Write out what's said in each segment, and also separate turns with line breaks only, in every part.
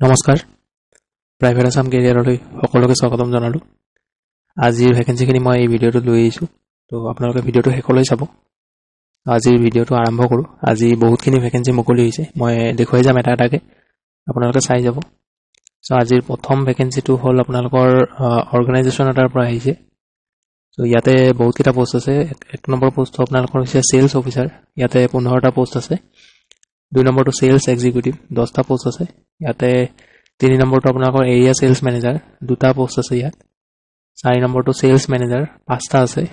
নমস্কাৰ প্ৰাইভেট আসাম কেৰিয়াৰলৈ সকলোকে স্বাগতম জনালো আজিৰ ভ্যাকেন্সিখিনি মই এই ভিডিঅ'টোত লৈ আহিছো তো আপোনালোকে ভিডিঅ'টো শেষলৈ চাব আজিৰ ভিডিঅ'টো আৰম্ভ কৰো আজি বহুতখিনি ভ্যাকেন্সি মুকলি হৈছে মই দেখুৱাই যাম এটা এটাকে আপোনালোকে চাই যাব সো আজিৰ প্ৰথম ভ্যাকেন্সিটো হ'ল আপোনালোকৰ অৰ্গানাইজেচন এটাৰ পৰা আহিছে তো ইয়াতে বহুতকেইটা পোষ্ট আছে এক নম্বৰ পোষ্টটো আপোনালোকৰ হৈছে সেলছ অফিচাৰ ইয়াতে 15টা পোষ্ট আছে 2 নম্বৰটো সেলছ এক্সিকিউটিভ 10টা পোষ্ট আছে ইয়াতে 3 নম্বৰটো আপোনালোকৰ এৰিয়া সেলছ মেনেজাৰ 2টা পোষ্ট আছে ইয়াত 4 নম্বৰটো সেলছ মেনেজাৰ 5টা আছে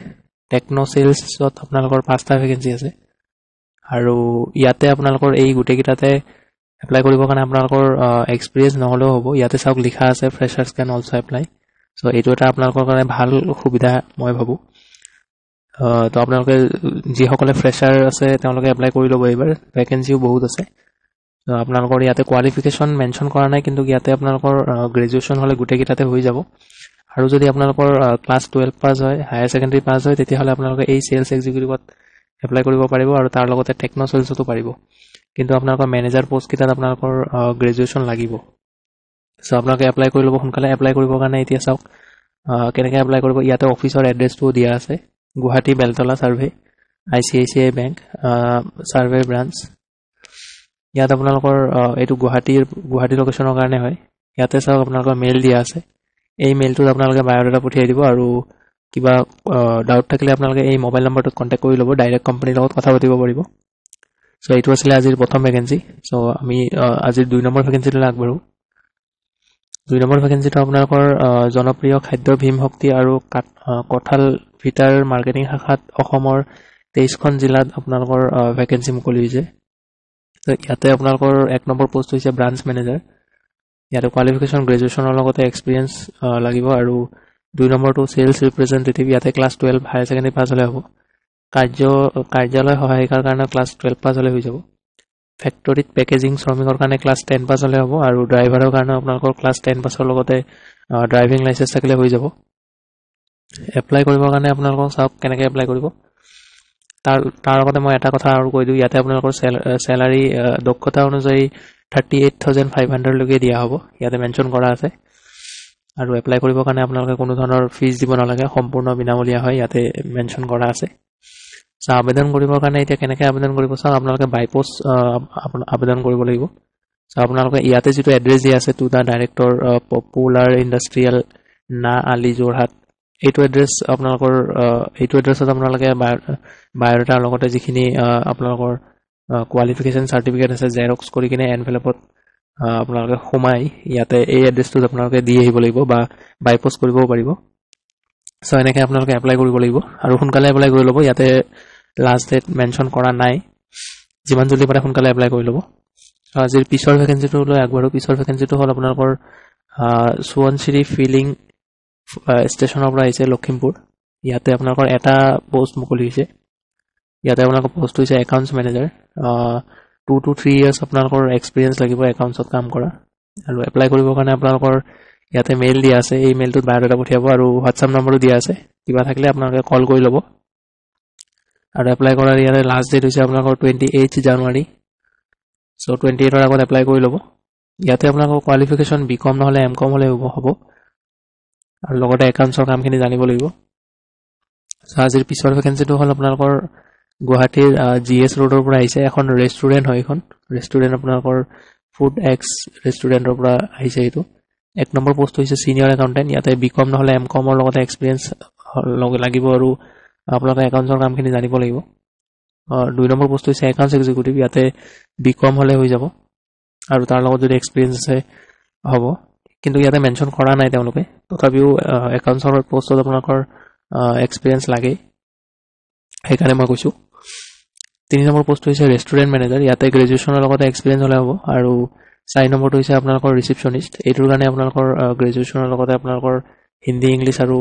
টেকনো সেলছত আপোনালোকৰ 5টা ভ্যাকেন্সি আছে আৰু ইয়াতে আপোনালোকৰ এই গুটেকিটাতে এপ্লাই কৰিব কাৰণে আপোনালোকৰ এক্সপেৰিয়েন্স নহলেও হ'ব ইয়াতে সব লিখা আছে freshers can also apply so এইটো এটা আপোনালোকৰ কাৰণে ভাল সুবিধা মই ভাবো তো আপোনালোকে যি সকলে ফ্ৰেছাৰ আছে তেওঁলোকে এপ্লাই কৰি ল'ব এইবাৰ ভ্যাকেন্সিও বহুত আছে তো আপোনালোকৰ ইয়াতে কোৱালিফিকেশন মেনশন কৰা নাই কিন্তু ইয়াতে আপোনালোকৰ গ্ৰেজুৱেচন হলে গুটেকিটাতে হৈ যাব আৰু যদি আপোনালোকৰ ক্লাছ 12 পাস হয় হায়াৰ সেকেন্ডাৰী পাস হয় তেতিয়া হলে আপোনালোকে এই সেলছ এক্সিকিউটিভত এপ্লাই কৰিব পাৰিব আৰু তাৰ লগতে টেকনো সেলছতো পাৰিব কিন্তু আপোনালোকৰ মেনেজাৰ পোষ্ট কিটাত আপোনালোকৰ গ্ৰেজুৱেচন লাগিব সো আপোনালোকে এপ্লাই কৰি ল'ব সোনকালে এপ্লাই কৰিবৰ কাৰণে এতিয়া চাওক কেনেকৈ এপ্লাই কৰিব ইয়াতে অফিচৰ এড্ৰেছটো দিয়া আছে Guwahati Beltola survey ICICI bank survey branch ইয়াত আপোনালোকৰ এইটো গুৱাহাটী লোকেশনৰ কাৰণে হয় ইয়াতে চাওক আপোনালোকৰ মেইল দিয়া আছে এই মেইলটোত আপোনালোকে বায়োডাটা পঠিয়াই দিব আৰু কিবা ডাউট থাকিলে আপোনালোকে এই মোবাইল নম্বৰটোত কন্টাক্ট কৰি ল'ব ডাইৰেক্ট কোম্পানীৰ লগত কথা পাতিব পাৰিব সো এইটো আছিল আজিৰ প্ৰথম ভ্যাকেন্সি সো আমি আজিৰ 2 নম্বৰ ভ্যাকেন্সিটো আগবঢ়ো 2 নম্বৰ ভ্যাকেন্সিটো আপোনালোকৰ জনপ্ৰিয় খাদ্য ভীম শক্তি আৰু কঠাল ভিটাৰ মাৰ্কেটিং শাখাত অসমৰ 23খন জিলাত আপোনালোকৰ ভ্যাকেন্সি মুকলি হৈছে তো ইয়াতে আপোনালোকৰ 1 নম্বৰ পোষ্ট হৈছে ব্ৰাঞ্চ মেনেজাৰ ইয়াতে কোৱালিফিকেশন গ্ৰেজুৱেচনৰ লগতে এক্সপেৰিয়েন্স লাগিব আৰু 2 নম্বৰটো সেলছ ৰিপ্ৰেজেন্টেটিভ ইয়াতে ক্লাছ 12 হায়াৰ সেকেন্ডাৰী পাস হলে হ'ব কাৰ্যালয় সহায়িকাৰ কাৰণে ক্লাছ 12 পাস হলে হৈ যাব ফ্যাক্টৰীত পেকেজিং শ্ৰমিকৰ কাৰণে ক্লাছ 10 পাস হলে হ'ব আৰু ড্ৰাইভাৰৰ কাৰণে আপোনালোকৰ ক্লাছ 10 পাসৰ লগতে ড্ৰাইভিং লাইসেন্স থাকিলে হৈ যাব এপ্লাই কৰিবৰ কাৰণে আপোনালোকক সব কেনেকৈ এপ্লাই কৰিব তাৰ লগতে মই এটা কথা আৰু কৈ দিও ইয়াতে আপোনালোকৰ স্যালাৰি দক্ষতা অনুযায়ী 38500 লৈকে দিয়া হ'ব ইয়াতে মেনশন কৰা আছে আৰু এপ্লাই কৰিবৰ কাৰণে আপোনালোকে কোনো ধৰণৰ ফিজ দিব নালাগে সম্পূৰ্ণ বিনামূলীয়া হয় ইয়াতে মেনশন কৰা আছে সো আবেদন কৰিবৰ কাৰণে এতিয়া কেনেকৈ আবেদন কৰিব চাওক আপোনালোকে বাই পোষ্ট আবেদন কৰিব লাগিব সো আপোনালোকে ইয়াতে যেটো এড্ৰেছ দিয়া আছে to the director popular industrial না আলি যোৰহাট এইটো এড্ৰেছ আপোনালোকৰ এইটো এড্ৰেছত আপোনালোকে বায়োডাটাৰ লগতে যিখিনি আপোনালোকৰ কোৱালিফিকেশন সাৰ্টিফিকেট আছে জেৰক্স কৰি কিনে এনভেলপত আপোনালোকে সোমাই ইয়াতে এই এড্ৰেছটোত আপোনালোকে দি আহিব লাগিব বা বাই পোষ্ট কৰিবও পাৰিব সো এনেকৈ আপোনালোকে এপ্লাই কৰিব লাগিব আৰু সোনকালে এপ্লাই কৰি ল'ব ইয়াতে লাষ্ট ডেট মেনশন কৰা নাই যিমান জলদি পাৰে সোনকালে এপ্লাই কৰি ল'ব আজিৰ পিছৰ ভ্যাকেন্সিটো লৈ আগবাঢ়ো পিছৰ ভ্যাকেন্সিটো হ'ল আপোনালোকৰ সুৱনশিৰি ফিলিং ষ্টেচনৰ পৰা আহিছে লখিমপুৰ ইয়াতে আপোনালোকৰ এটা পোষ্ট মুকলি হৈছে ইয়াতে আপোনালোকৰ পোষ্ট হৈছে একাউণ্টছ মেনেজাৰ 2 to 3 ইয়াৰ্স আপোনালোকৰ এক্সপেৰিয়েন্স লাগিব একাউণ্টছত কাম কৰা আৰু এপ্লাই কৰিবৰ কাৰণে আপোনালোকৰ ইয়াতে মেইল দিয়া আছে এই মেইলটোত বায়োডাটা পঠিয়াব আৰু হোৱাটছআপ নম্বৰো দিয়া আছে কিবা থাকিলে আপোনালোকে কল কৰি ল'ব আৰু এপ্লাই কৰাৰ ইয়াতে লাষ্ট ডেট হৈছে আপোনালোকৰ 28 জানুৱাৰী সো 28 ৰ আগত এপ্লাই কৰি ল'ব ইয়াতে আপোনালোকৰ কোৱালিফিকেশন বিকম নহলে এমকম হলে হ'ব আৰু লগতে একাউণ্টছৰ কামখিনি জানিব লাগিব আজিৰ পিছৰ ভ্যাকেন্সিটো হ'ল আপোনালোকৰ গুৱাহাটীৰ GS ৰোডৰ পৰা আহিছে এখন ৰেষ্টুৰেন্ট হয় এখন ৰেষ্টুৰেন্ট আপোনালোকৰ ফুড এক্স ৰেষ্টুৰেন্টৰ পৰা আহিছে এইটো 1 নম্বৰ পোষ্ট হৈছে সিনিয়ৰ একাউন্টেন্ট ইয়াতে বিকম নহলে এমকমৰ লগতে এক্সপেৰিয়েন্স লাগিব আৰু আপোনালোকে একাউণ্টছৰ কামখিনি জানিব লাগিব 2 নম্বৰ পোষ্ট হৈছে একাউণ্টছ এক্সিকিউটিভ ইয়াতে বিকম হলে হৈ যাব আৰু তাৰ লগত যদি এক্সপেৰিয়েন্স আছে হ'ব কিন্তু ইয়াতে মেনশন কৰা নাই তেওঁলোকে তথাপিও একাউণ্টছৰ পোষ্টত আপোনালোকৰ এক্সপেৰিয়েন্স লাগে সেইকাৰণে মই কৈছো 3 নম্বৰ পোষ্ট হৈছে ৰেষ্টুৰেন্ট মেনেজাৰ ইয়াতে গ্ৰেজুৱেচনৰ লগতে এক্সপেৰিয়েন্স হলে হ'ব আৰু 4 নম্বৰটো হৈছে আপোনালোকৰ ৰিসেপশনিষ্ট এইটোৰ কাৰণে আপোনালোকৰ গ্ৰেজুৱেচনৰ লগতে আপোনালোকৰ হিন্দী ইংলিশ আৰু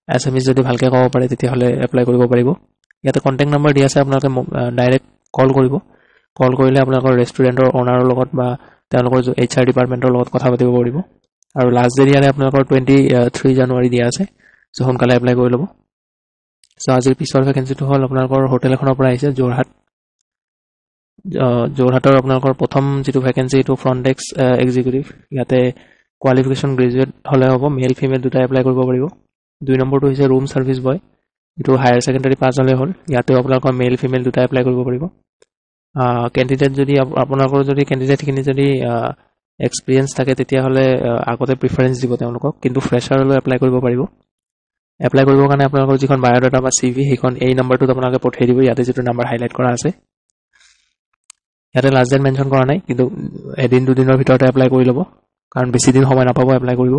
এছএমএছ যদি ভালকে ক'ব পাৰে তেতিয়া হলে এপ্লাই কৰিব পাৰিব ইয়াতে কন্টাক্ট নম্বৰ দিয়া আছে আপোনালোকে ডাইৰেক্ট কল কৰিব কল কৰিলে আপোনালোকৰ ৰেষ্টুৰেন্টৰ ওনাৰৰ লগত বা তেওঁলোকৰ HR ডিপাৰ্টমেন্টৰ লগত কথা পাতিব পাৰিব আৰু লাষ্ট ডেট ইয়াতে আপোনালোকৰ 23 জানুৱাৰী দিয়া আছে সো সোনকালে এপ্লাই কৰি ল'ব সো আজিৰ পিছৰ ভ্যাকেন্সিটো হ'ল আপোনালোকৰ হোটেল এখনৰ পৰা আহিছে যোৰহাট যোৰহাটৰ আপোনালোকৰ প্ৰথম যিটো ভেকেঞ্চি এইটো ফ্ৰণ্ট ডেস্ক এক্সিকিউটিভ ইয়াতে কোৱালিফিকেশ্যন গ্ৰেজুৱেট হ'লে হ'ব মেল ফিমেল দুটাই এপ্লাই কৰিব পাৰিব 2 নম্বৰটো হৈছে ৰুম ছাৰ্ভিচ বয় এইটো হায়াৰ ছেকেণ্ডাৰী পাছ হ'লে হ'ল ইয়াতে আপোনালোকৰ মেল ফিমেল দুটাই এপ্লাই কৰিব পাৰিব কেণ্ডিডেট যদি আপোনালোকৰ যদি কেণ্ডিডেটখিনি যদি এক্সপিৰিয়েঞ্চ থাকে তেতিয়াহ'লে আগতে প্ৰিফাৰেঞ্চ দিব তেওঁলোকক কিন্তু ফ্ৰেছাৰলৈ এপ্লাই কৰিব পাৰিব এপ্লাই কৰিবৰ কাৰণে আপোনালোকৰ যিখন বায়'ডাটা বা CV সেইখন এই নম্বৰটোত আপোনালোকে পঠিয়াই দিব ইয়াতে যিটো নম্বৰ হাইলাইট কৰা আছে ইয়াতে লাষ্ট ডেট মেনশ্যন কৰা নাই কিন্তু এদিন দুদিনৰ ভিতৰতে এপ্লাই কৰি ল'ব কাৰণ বেছি দিন সময় নাপাব এপ্লাই কৰিব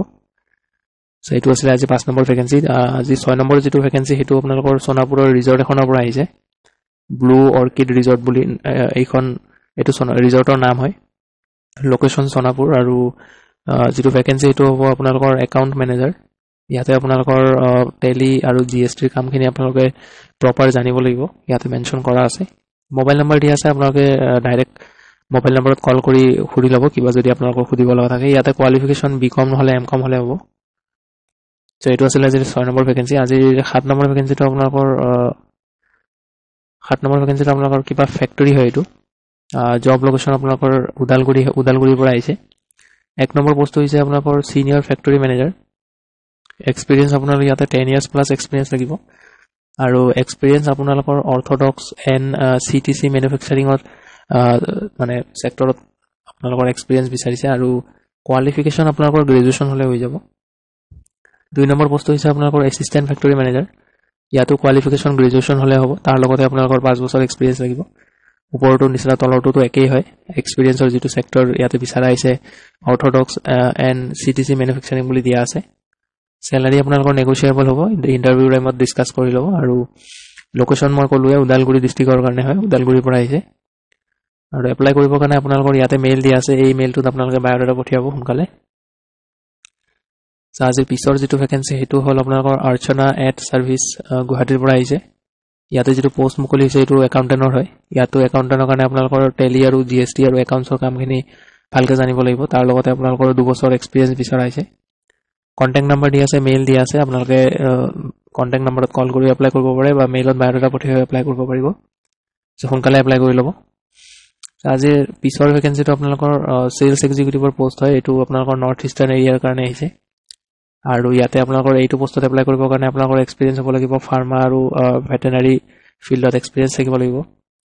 সো এইটো আছিল আজি 5 নম্বৰ ভেকেঞ্চি আজি 6 নম্বৰ যিটো ভেকেঞ্চি সেইটো আপোনালোকৰ সোণাপুৰৰ ৰিজৰ্ট এখনৰ পৰা আহিছে ব্লু অৰ্কিড ৰিজৰ্ট বুলি এইখন এইটো ৰিজৰ্টৰ নাম হয় লোকেশ্যন সোণাপুৰ আৰু যিটো ভেকেঞ্চি এইটো হ'ব আপোনালোকৰ একাউণ্ট মেনেজাৰ ইয়াতে আপোনালোকৰ টেলি আৰু GSTৰ কামখিনি আপোনালোকে প্ৰপাৰ জানিব লাগিব ইয়াতে মেনশ্যন কৰা আছে মোবাইল নম্বৰ দিয়া আছে আপোনালোকে ডাইৰেক্ট মোবাইল নম্বৰত কল কৰি সুধি ল'ব কিবা যদি আপোনালোকৰ সুধিব লগা থাকে ইয়াতে কোৱালিফিকেশ্যন BCom নহ'লে MCom হ'লে হ'ব সো এইটো আছিল আজি 6 নম্বৰ ভেকেঞ্চি আজি 7 নম্বৰ ভেকেঞ্চিটো আপোনালোকৰ কিবা ফেক্টৰী হয় এইটো জব লোকেশ্যন আপোনালোকৰ উদালগুৰিৰ পৰা আহিছে 1 নম্বৰ পোষ্ট হৈছে আপোনালোকৰ সিনিয়ৰ ফেক্টৰী মেনেজাৰ এক্সপিৰিয়েঞ্চ আপোনালোকৰ ইয়াতে 10 ইয়াৰ্ছ প্লাছ এক্সপিৰিয়েঞ্চ লাগিব আৰু এক্সপিৰিয়েঞ্চ আপোনালোকৰ অৰ্থডক্স এণ্ড CTC মেনুফেকচাৰিঙত মানে সেক্টৰত আপোনালোকৰ এক্সপিৰিয়েঞ্চ বিচাৰিছে আৰু কোৱালিফিকেশ্যন আপোনালোকৰ গ্ৰেজুৱেশ্যন হ'লে হৈ যাব 2 নম্বৰ পোষ্ট হৈছে আপোনালোকৰ এছিষ্টেণ্ট ফেক্টৰী মেনেজাৰ ইয়াতো কোৱালিফিকেশ্যন গ্ৰেজুৱেশ্যন হ'লে হ'ব তাৰ লগতে আপোনালোকৰ 5 বছৰ এক্সপিৰিয়েঞ্চ লাগিব ওপৰটো নিচিনা তলৰটোতো একেই হয় এক্সপিৰিয়েঞ্চৰ যিটো সেক্টৰ ইয়াতে বিচাৰা হৈছে অৰ্থডক্স এণ্ড CTC মেনুফেকচাৰিং বুলি দিয়া আছে স্যালাৰি আপোনালোকৰ নেগোচিয়েবল হ'ব ইন্টাৰভিউ টাইমত ডিসকাস কৰি ল'ব আৰু লোকেশ্যন মই ক'লোৱে উদালগুৰি ডিস্ট্ৰিক্টৰ কাৰণে হয় উদালগুৰিৰ পৰা আহিছে আৰু এপ্লাই কৰিবৰ কাৰণে আপোনালোকৰ ইয়াতে মেইল দিয়া আছে এই মেইলটোত আপোনালোকে বায়োডাটা পঠিয়াব সোনকালে আজি পিছৰ যিটো ভেকেঞ্চি হেতু হ'ল আপোনালোকৰ অৰ্চনা এট সাৰ্ভিস গুৱাহাটীৰ পৰা আহিছে ইয়াতে যিটো পোষ্ট মুকলি হৈছে এইটো একাউণ্টেন্টৰ হয় ইয়াতো একাউণ্টেন্টৰ কাৰণে আপোনালোকৰ টেলি আৰু GST আৰু একাউণ্টছৰ কামখিনি ভালকৈ জানিব লাগিব তাৰ লগতে আপোনালোকৰ 2 বছৰ এক্সপিৰিয়েঞ্চ বিচাৰা হৈছে কন্টেক্ট নম্বৰ দিয়া আছে মেইল দিয়া আছে আপোনালোকে কন্টেক্ট নম্বৰত কল কৰি এপ্লাই কৰিব পাৰে বা মেইলত বায়োডাটা পঠিয়াই এপ্লাই কৰিব পাৰিব সো সোনকালে এপ্লাই কৰি ল'ব আজি পিছৰ ভেকেঞ্চিটো আপোনালোকৰ সেলছ এক্সিকিউটিভৰ পোষ্ট হয় এইটো আপোনালোকৰ নৰ্থ ইষ্টাৰ্ণ এৰিয়াৰ কাৰণে আহিছে আৰু ইয়াতে আপোনালোকৰ এইটো পোষ্টত এপ্লাই কৰিবৰ কাৰণে আপোনালোকৰ এক্সপিৰিয়েঞ্চ হ'ব লাগিব ফাৰ্মা আৰু ভেটেনাৰী ফিল্ডত এক্সপিৰিয়েঞ্চ থাকিব লাগিব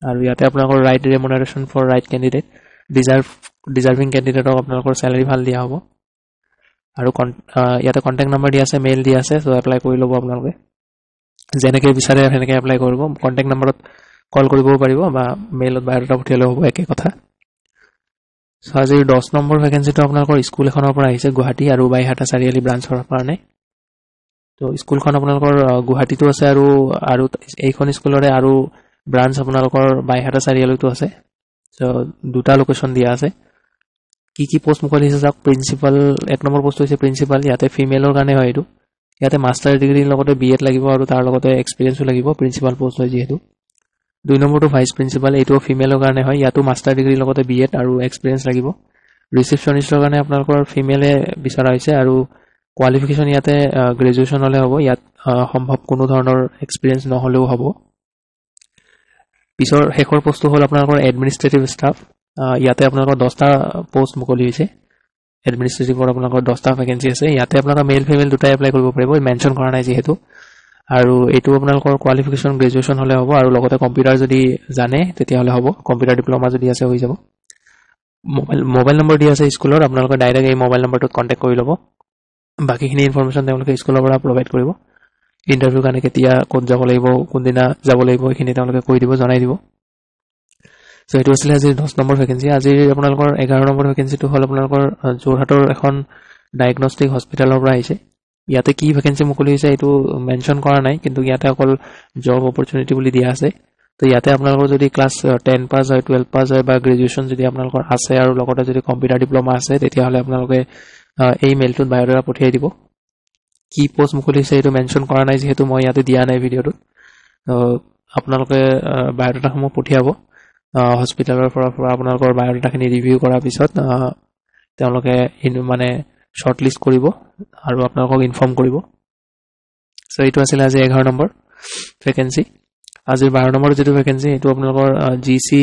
আৰু ইয়াতে আপোনালোকৰ right remuneration for right candidate ডিজাৰ্ভিং কেণ্ডিডেটক আপোনালোকৰ স্যালাৰি ভাল দিয়া হ'ব আৰু ইয়াতে কন্টেক্ট নম্বৰ দিয়া আছে মেইল দিয়া আছে সো এপ্লাই কৰি ল'ব আপোনালোকে যেনেকৈ বিচাৰে সেনেকৈ এপ্লাই কৰিব কন্টেক্ট নম্বৰত কল কৰিবও পাৰিব বা মেইলত বায়োডাটা পঠিয়ালে হ'ব একে কথা সো আজি 10 নম্বৰ ভেকেঞ্চিটো আপোনালোকৰ স্কুল এখনৰ পৰা আহিছে গুৱাহাটী আৰু বাইহাটা চাৰিআলি ব্ৰাঞ্চৰ কাৰণে তো স্কুলখন আপোনালোকৰ গুৱাহাটীতো আছে আৰু এইখন স্কুলৰে আৰু ব্ৰাঞ্চ আপোনালোকৰ বাইহাটা চাৰিআলিতো আছে সো দুটা লোকেশ্যন দিয়া আছে কি পোষ্ট মুকলি হৈছে যাক প্ৰিন্সিপাল 1 নম্বৰ পোষ্ট হৈছে প্ৰিন্সিপাল ইয়াতে ফিমেলৰ কাৰণে হয় এইটো ইয়াতে মাষ্টাৰ ডিগ্ৰীৰ লগতে BEd লাগিব আৰু তাৰ লগতে এক্সপিৰিয়েঞ্চো লাগিব প্ৰিন্সিপাল পোষ্ট হয় যেহেতু 2 নম্বৰটো ভাইস প্ৰিন্সিপাল এইটো ফিমেলৰ কাৰণে হয় ইয়াতো মাষ্টাৰ ডিগ্ৰীৰ লগতে BEd আৰু এক্সপিৰিয়েঞ্চ লাগিব ৰিসেপশনিষ্টৰ কাৰণে আপোনালোকৰ ফিমেলে বিচাৰা হৈছে আৰু কোৱালিফিকেশ্যন ইয়াতে গ্ৰেজুৱেশ্যন হ'লে হ'ব ইয়াত সম্ভৱ কোনো ধৰণৰ এক্সপিৰিয়েঞ্চ নহলেও হ'ব পিছৰ শেষৰ পোষ্টটো হ'ল আপোনালোকৰ এডমিনিষ্ট্ৰেটিভ ষ্টাফ ইয়াতে আপোনালোকৰ 10টা পোষ্ট মুকলি হৈছে এডমিনিষ্ট্ৰেটিভৰ আপোনালোকৰ 10টা ভেকেঞ্চি আছে ইয়াতে আপোনালোকৰ মেল ফিমেল দুটাই এপ্লাই কৰিব পাৰিব মেনশ্যন কৰা নাই যেহেতু আৰু এইটো আপোনালোকৰ কোৱালিফিকেশ্যন গ্ৰেজুৱেশ্যন হ'লে হ'ব আৰু লগতে কম্পিউটাৰ যদি জানে তেতিয়াহ'লে হ'ব কম্পিউটাৰ ডিপ্লোমা যদি আছে হৈ যাব মোবাইল নম্বৰ দিয়া আছে স্কুলৰ আপোনালোকে ডাইৰেক্ট এই মোবাইল নম্বৰটোত কন্টেক্ট কৰি ল'ব বাকিখিনি ইনফৰমেশ্যন তেওঁলোকে স্কুলৰ পৰা প্ৰভাইড কৰিব ইন্টাৰভিউ কাৰণে কেতিয়া ক'ত যাব লাগিব কোনদিনা যাব লাগিব এইখিনি তেওঁলোকে কৈ দিব জনাই দিব সো এইটো আছিল আজি 10 নম্বৰ ভেকেঞ্চি আজি আপোনালোকৰ 11 নম্বৰ ভেকেঞ্চিটো হ'ল আপোনালোকৰ যোৰহাটৰ এখন ডায়াগনষ্টিক হস্পিটেলৰ পৰা আহিছে ইয়াতে কি ভেকেঞ্চি মুকলি হৈছে এইটো মেনশ্যন কৰা নাই কিন্তু ইয়াতে অকল জব অপৰচুনিটি বুলি দিয়া আছে তো ইয়াতে আপোনালোকৰ যদি ক্লাছ 10 পাছ হয় 12 পাছ হয় বা গ্ৰেজুৱেশ্যন যদি আপোনালোকৰ আছে আৰু লগতে যদি কম্পিউটাৰ ডিপ্লোমা আছে তেতিয়াহ'লে আপোনালোকে এই মেইলটোত বায়োডাটা পঠিয়াই দিব কি পোষ্ট মুকলি হৈছে এইটো মেনশ্যন কৰা নাই যেহেতু মই ইয়াতে দিয়া নাই ভিডিঅ'টোত আপোনালোকে বায়োডাটাসমূহ পঠিয়াব হস্পিটেলৰ পৰা আপোনালোকৰ বায়োডাটাখিনি ৰিভিউ কৰাৰ পিছত তেওঁলোকে মানে শৰ্ট লিষ্ট কৰিব আৰু আপোনালোকক ইনফৰ্ম কৰিব সো এইটো আছিল আজি 11 নম্বৰ ভেকেঞ্চি আজিৰ 12 নম্বৰ যেটো ভ্যাকেন্সি এটো আপোনালোকৰ জিসি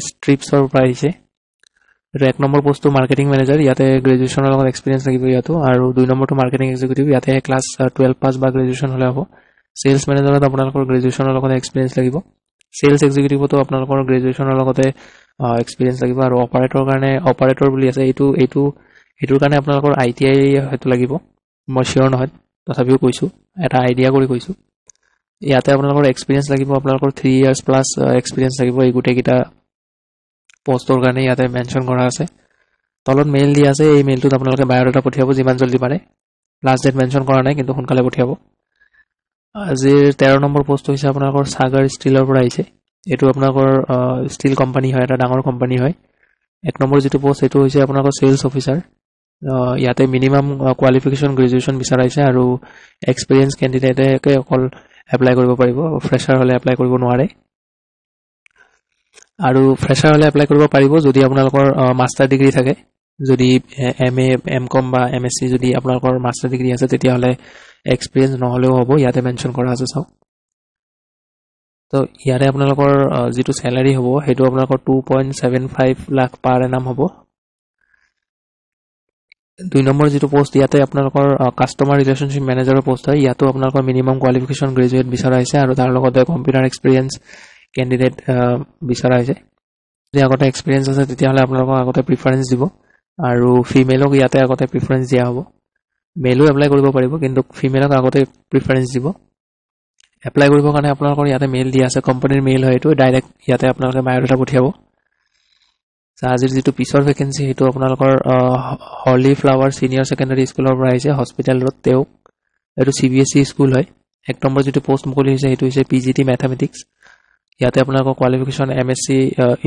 স্ট্ৰিপছৰ পৰা আহিছে এটো 1 নম্বৰ পোষ্টটো মাৰ্কেটিং মেনেজাৰ ইয়াতে গ্ৰেজুৱেচনৰ লগত এক্সপেৰিয়েন্স লাগিব ইয়াতো আৰু 2 নম্বৰটো মাৰ্কেটিং এক্সিকিউটিভ ইয়াতে ক্লাছ 12 পাস বা গ্ৰেজুৱেচন হলে হ'ব সেলস মেনেজাৰত আপোনালোকৰ গ্ৰেজুৱেচনৰ লগত এক্সপেৰিয়েন্স লাগিব সেলস এক্সিকিউটিভতো আপোনালোকৰ গ্ৰেজুৱেচনৰ লগতে এক্সপেৰিয়েন্স লাগিব আৰু অপাৰেটৰ কাৰণে অপাৰেটৰ বুলি আছে এটোৰ কাৰণে আপোনালোকৰ আইটিআই হয়তো লাগিব মই শিওৰ নহয় তথাপিও কৈছো এটা আইডিয়া কৰি কৈছো ইয়াতে আপোনালোকৰ এক্সপেৰিয়েন্স লাগিব আপোনালোকৰ 3 ইয়াৰ্স প্লাস এক্সপেৰিয়েন্স লাগিব এই গুটে কিটা পোষ্টৰ কাৰণে ইয়াতে মেনশন কৰা আছে তলত মেইল দিয়া আছে এই মেইলটোত আপোনালোকে বায়োডাটা পঠিয়াব যিমান জলদি পাৰে লাষ্ট ডেট মেনশন কৰা নাই কিন্তু সোনকালে পঠিয়াব আজিৰ 13 নম্বৰ পোষ্ট হৈছে আপোনালোকৰ সাগৰ ষ্টিলৰ পৰা আহিছে এটো আপোনালোকৰ ষ্টিল কোম্পানী হয় এটা ডাঙৰ কোম্পানী হয় 1 নম্বৰ যেটো পোষ্ট এটো হৈছে আপোনালোকৰ সেলস অফিচাৰ ইয়াতে মিনিমাম কোৱালিফিকেশন গ্ৰেজুৱেচন বিচাৰাইছে আৰু এক্সপেৰিয়েন্স ক্যান্ডিডেটে অকল এপ্লাই কৰিব পাৰিব ফ্ৰেছাৰ হলে এপ্লাই কৰিব নোৱাৰে আৰু ফ্ৰেছাৰ হলে এপ্লাই কৰিব পাৰিব যদি আপোনালোকৰ মাষ্টাৰ ডিগ্ৰী থাকে যদি এমএ এমকম বা এমএসসি যদি আপোনালোকৰ মাষ্টাৰ ডিগ্ৰী আছে তেতিয়া হলে এক্সপেৰিয়েন্স নহলেও হ'ব ইয়াতে মেনশন কৰা আছে চাও তো ইয়াৰে আপোনালোকৰ যেটো স্যালাৰি হ'ব হেটো আপোনালোকৰ 2.75 লাখ পাৰ এনাম হ'ব 2 নম্বৰ যেটো পোষ্ট ইয়াতে আপোনালোকৰ কাস্টমাৰ ৰিলেশনশিপ মেনেজাৰৰ পোষ্ট হয় ইয়াতো আপোনালোকৰ মিনিমাম কোৱালিফিকেশন গ্ৰেজুৱেট বিচাৰাইছে আৰু তাৰ লগতে কম্পিউটাৰ এক্সপেৰিয়েন্স ক্যান্ডিডেট বিচাৰাইছে যদি আগতে এক্সপেৰিয়েন্স আছে তেতিয়া হলে আপোনালোকক আগতে প্ৰিফাৰেন্স দিব আৰু ফিমেলক ইয়াতে আগতে প্ৰিফাৰেন্স দিয়া হ'ব মেলও এপ্লাই কৰিব পাৰিব কিন্তু ফিমেলক আগতে প্ৰিফাৰেন্স দিব এপ্লাই কৰিবৰ কাৰণে আপোনালোকৰ ইয়াতে মেইল দিয়া আছে কোম্পানীৰ মেইল হয় এটো ডাইৰেক্ট ইয়াতে আপোনালোকে বায়োডাটা পঠিয়াব আজিৰ যেটো পিছৰ ভ্যাকেন্সি হেটো আপোনালোকৰ হলি ফ্লাৱাৰ সিনিয়ৰ সেকেন্ডাৰী স্কুলৰ পৰা আহিছে হস্পিটাল ৰোড তেও এটো সিবিএসই স্কুল হয় 1 নম্বৰ যেটো পোষ্ট মুকলি হৈছে হেটো হৈছে পিজিটি ম্যাথমেটিক্স ইয়াতে আপোনালোকৰ কোৱালিফিকেশন এমএসসি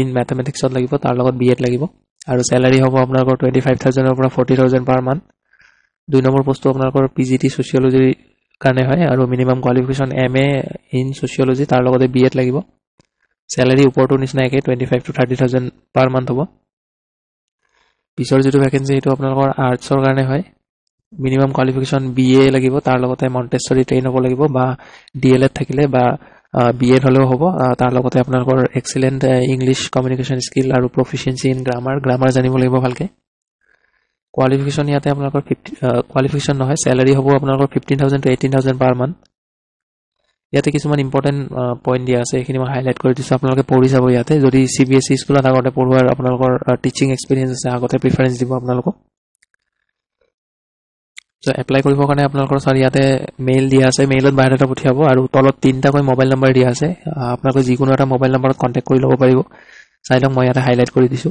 ইন ম্যাথমেটিক্সত লাগিব তাৰ লগত বিএড লাগিব আৰু স্যালাৰি হ'ব আপোনালোকৰ 25000 ৰ পৰা 40000 পাৰ মান্থ 2 নম্বৰ পোষ্টটো আপোনালোকৰ পিজিটি সোশিয়োলজি কাৰণে হয় আৰু minimum qualification MA in sociology তাৰ লগতে বিএড লাগিব স্যালাৰি ওপৰটো নিচিনা একে 25 to 30000 পাৰ মান্থ হ'ব পিছৰ যেটো ভ্যাকেন্সি এটো আপোনালোকৰ আৰ্টছৰ কাৰণে হয় মিনিমাম কোৱালিফিকেশন বিএ লাগিব তাৰ লগতে মন্টেছৰি ট্ৰেইন হ'ব লাগিব বা ডিএলএড থাকিলে বা বিএড হলেও হ'ব তাৰ লগতে আপোনালোকৰ এক্সিলেন্ট ইংলিশ কমিউনিকেশন স্কিল আৰু প্ৰফিচিয়েন্সি ইন গ্ৰামাৰ জানিব লাগিব ভালকে কোৱালিফিকেশন ইয়াতে আপোনালোকৰ 50 কোৱালিফিকেশন নহয় স্যালাৰি হ'ব আপোনালোকৰ 15000 to 18000 পাৰ মান্থ ইয়াতে কিছুমান ইম্পৰ্টেন্ট পইণ্ট দিয়া আছে এখিনি মই হাইলাইট কৰি দিছো আপোনালোকে পঢ়ি যাব ইয়াতে যদি সিবিএসই স্কুলত আগতে পঢ়ুৱাৰ আপোনালোকৰ টিচিং এক্সপেৰিয়েন্স আছে আগতে প্ৰিফাৰেন্স দিব আপোনালোকক তো এপ্লাই কৰিবৰ কাৰণে আপোনালোকৰ সৰ ইয়াতে মেইল দিয়া আছে মেইলত বায়োডাটা পঠিয়াব আৰু তলত তিনটা কৈ মোবাইল নম্বৰ দিয়া আছে আপোনালোকে যিকোনো এটা মোবাইল নম্বৰত কন্টাক্ট কৰি ল'ব পাৰিব চাইলক মই ইয়াতে হাইলাইট কৰি দিছো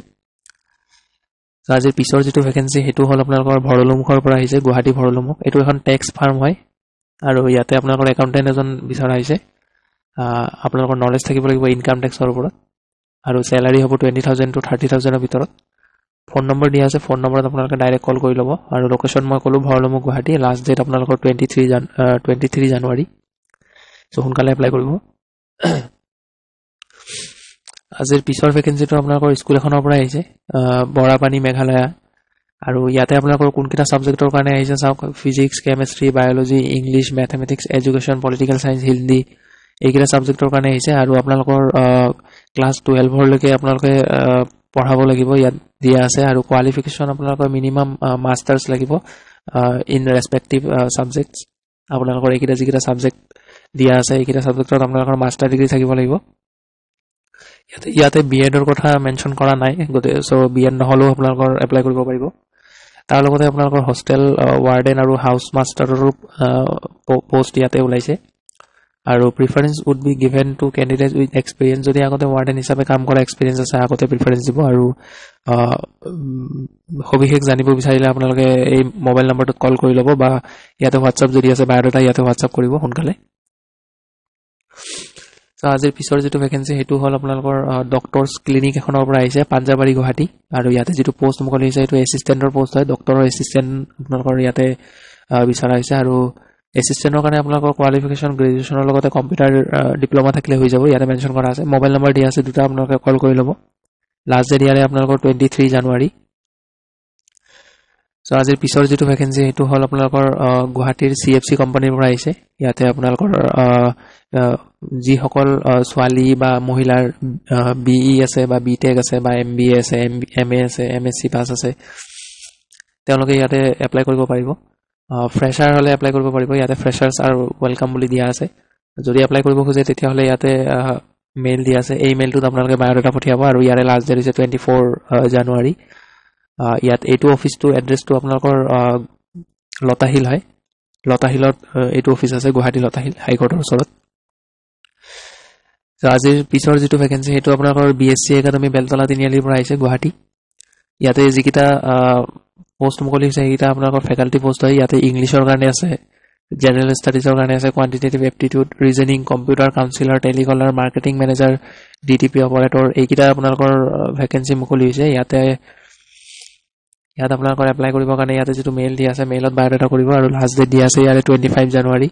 আজিৰ পিছৰ যেটো ভ্যাকেন্সি হেতু হল আপোনালোকৰ ভৰলুমুখৰ পৰা আহিছে গুৱাহাটী ভৰলুমুখ এটো এখন টেক্স ফাৰ্ম হয় আৰু ইয়াতে আপোনালোকৰ একাউন্টেন্ট এজন বিচাৰা হৈছে আপোনালোকৰ নলেজ থাকিব লাগিব ইনকাম টেক্সৰ ওপৰত আৰু স্যালাৰি হ'ব 20000 to 30000 ৰ ভিতৰত ফোন নম্বৰ দিয়া আছে ফোন নম্বৰত আপোনালোকে ডাইৰেক্ট কল কৰি ল'ব আৰু লোকেশন মই কলো ভৰলুমুখ গুৱাহাটী লাষ্ট ডেট আপোনালোকৰ 23 জানুৱাৰী সো সোনকালে এপ্লাই কৰিব আজিৰ পিছৰ ভ্যাকেন্সিটো আপোনালোকৰ স্কুল এখনৰ পৰা আহিছে বৰাপানী মেঘালয়া আৰু ইয়াতে আপোনালোকৰ কোনকিটা সাবজেক্টৰ কাৰণে আহিছে চাওক physics chemistry biology English mathematics education political science Hindi এইকিটা সাবজেক্টৰ কাৰণে আহিছে আৰু আপোনালোকৰ ক্লাস 12 লৈকে আপোনালোকে পঢ়াব লাগিব ইয়াত দিয়া আছে আৰু কোৱালিফিকেশন আপোনালোকৰ মিনিমাম মাস্টাৰ্স লাগিব ইন ৰেসপেক্টিভ সাবজেক্টস আপোনালোকৰ এইকিটা যিকিটা সাবজেক্ট দিয়া আছে এইকিটা সাবজেক্টত আপোনালোকৰ মাস্টাৰ ডিগ্ৰী থাকিব লাগিব ইয়াতে বিএডৰ কথা মেনশন কৰা নাই গতে সো বিএড নহলেও আপোনালোকৰ এপ্লাই কৰিব পাৰিব তাৰ লগতে আপোনালোকৰ হোস্টেল ওয়াৰ্ডেন আৰু হাউস মাস্টাৰৰ পোষ্ট ইয়াতে ওলাইছে আৰু preference would be given to candidate with experience যদি আগতে ওয়াৰ্ডেন হিচাপে কাম কৰা এক্সপেৰিয়েন্স আছে আগতে প্ৰিফাৰেন্স দিব আৰু সবিশেষ জানিব বিচাৰিলে আপোনালোকে এই মোবাইল নম্বৰটোত কল কৰি ল'ব বা ইয়াতে WhatsApp যদি আছে বায়োডাটা ইয়াতে WhatsApp কৰিব সোনকালে তো আজিৰ পিছৰ যেটো ভ্যাকেন্সি হেতু হল আপোনালোকৰ ডক্টৰস ক্লিনিক এখনৰ পৰা আহিছে পাঞ্জাবাৰী গুৱাহাটী আৰু ইয়াতে যেটো পোষ্ট মুকলি হৈছে এটো এসিস্ট্যান্টৰ পোষ্ট হয় ডক্টৰৰ এসিস্ট্যান্ট আপোনালোকৰ ইয়াতে বিচাৰা হৈছে আৰু এসিস্ট্যান্টৰ কাৰণে আপোনালোকৰ কোৱালিফিকেশন গ্ৰেজুৱেচনৰ লগতে কম্পিউটাৰ ডিপ্লোমা থাকিলে হৈ যাব ইয়াতে মেনশন কৰা আছে মোবাইল নম্বৰ দিয়া আছে দুটা আপোনালোকে কল কৰি ল'ব লাষ্ট ডেট ইয়াৰে আপোনালোকৰ 23 জানুৱাৰী সো আজিৰ পিছৰ যেটো ভ্যাকেন্সি হেতু হল আপোনালোকৰ গুৱাহাটীৰ CFC কোম্পানীৰ পৰা আহিছে ইয়াতে আপোনালোকৰ যি সকল ছোৱালী বা মহিলাৰ BE আছে বা BTech আছে বা MBA আছে MA আছে MSc পাস আছে তেওঁলোকে ইয়াতে এপ্লাই কৰিব পাৰিব ফ্ৰেছাৰ হলে এপ্লাই কৰিব পাৰিব ইয়াতে ফ্ৰেছাৰ্ছ আৰু ওয়েলকাম বুলি দিয়া আছে যদি এপ্লাই কৰিব খোজে তেতিয়া হলে ইয়াতে মেইল দিয়া আছে এই মেইলটোত আপোনালোকে বায়োডাটা পঠিয়াব আৰু ইয়াৰে লাষ্ট ডেট হৈছে 24 জানুৱাৰী ইয়াত এইটো অফিসটো এড্ৰেছটো আপোনালোকৰ লতাহিল হয় লতাহিলত এইটো অফিস আছে গুৱাহাটী লতাহিল হাইকোৰ্টৰ ওচৰত আজিৰ পিছৰ যেটো ভ্যাকেন্সি হেতু আপোনালোকৰ BSc একাডেমী বেলতলা তিনিআলিৰ পৰা আহিছে গুৱাহাটী ইয়াতে যিকিটা পোষ্ট মুকলি হৈছে এইটা আপোনালোকৰ ফেকাল্টি পোষ্ট হয় ইয়াতে ইংলিছৰ কাৰণে আছে জেনাৰেল ষ্টাডিজৰ কাৰণে আছে quantitative aptitude reasoning computer counsellor telecaller marketing manager DTP operator এইকিটা আপোনালোকৰ ভ্যাকেন্সি মুকলি হৈছে ইয়াত আপোনালোকৰ এপ্লাই কৰিবৰ কাৰণে ইয়াতে যেটো মেইল দিয়া আছে মেইলত বায়োডাটা কৰিব আৰু লাষ্ট ডেট দিয়া আছে ইয়াৰে 25 জানুৱাৰী